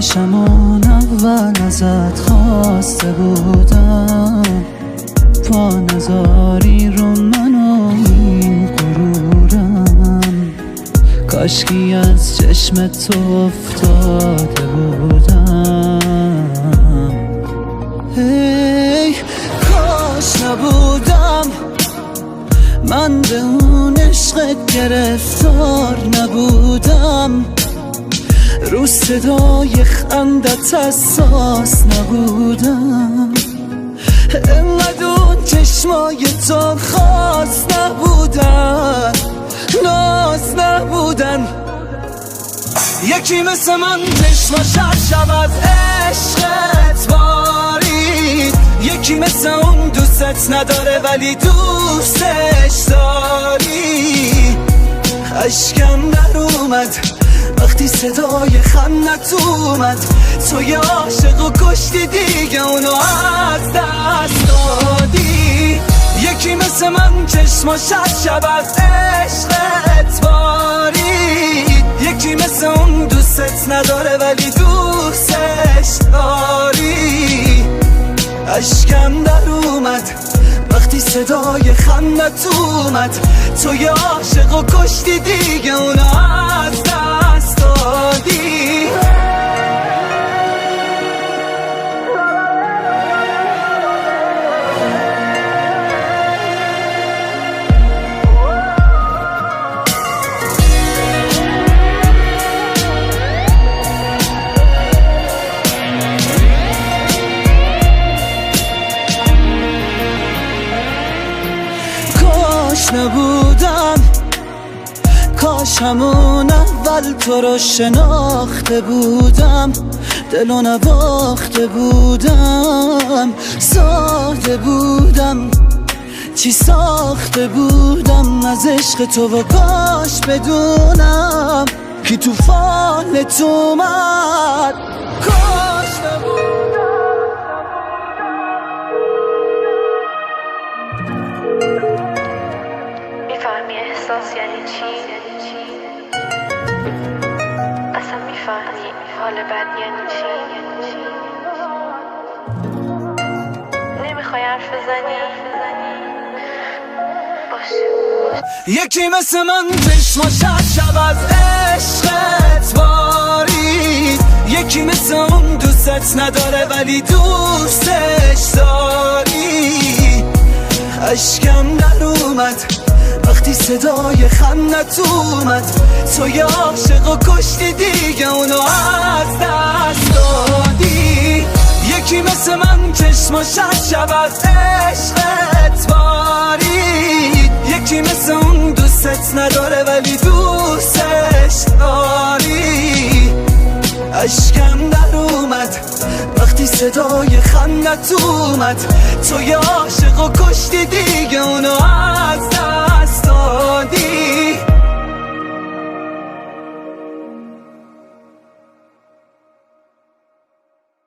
کاشمون اول ازت خواسته بودم، پا نذاری رو من و این غرورم، کاشکی از چشم تو افتاده بودم. هی کاش نبودم من به اون عشقت گرفتار نبودم، رو صدای خندت حساس نبودم، انقدر اون چشمای تو خاص نبودن، ناز نبودن. یکی مثل من چشماش هر شب از عشقت بارید، یکی مثل اون دوستت نداره ولی دوستش داری. اشکم در اومد وقتی صدای خندت اومد، تو یه عاشق و کشتی دیگه اونو از دست دادی. یکی مثل من چشماش هر شب از عشقت بارید، یکی مثل اون دوستت نداره ولی دوستش داری. اشکم در اومد وقتی صدای خندت اومد، تو یه عاشق و کشتی دیگه اونو از دست دادی. کاش نبودم، کاش همون اول تو رو شناخته بودم، دلو نباخته بودم، ساخته بودم چی ساخته بودم از عشق تو، و کاش بدونم کی توفانت اومد. کاش نبودم. میفهمی احساس یعنی چی؟ اصلا میفهمی حال بد یعنی چی؟ نمیخوای حرف بزنی؟ باشه. یکی مثل من چشماش هر شب از عشقت بارید، یکی مثل اون دوستت نداره ولی دوستش داری. اشکم در اومد وقتی صدای خندت اومد، تو یه عاشق و کشتی دیگه اونو از دست دادی. یکی مثل من چشماش هر شب از عشقت بارید، یکی مثل اون دوستت نداره ولی دوستش داری. اشکم در اومد وقتی صدای خندت اومد، تو یه عاشق و کشتی دیگه اونو از دست دادی.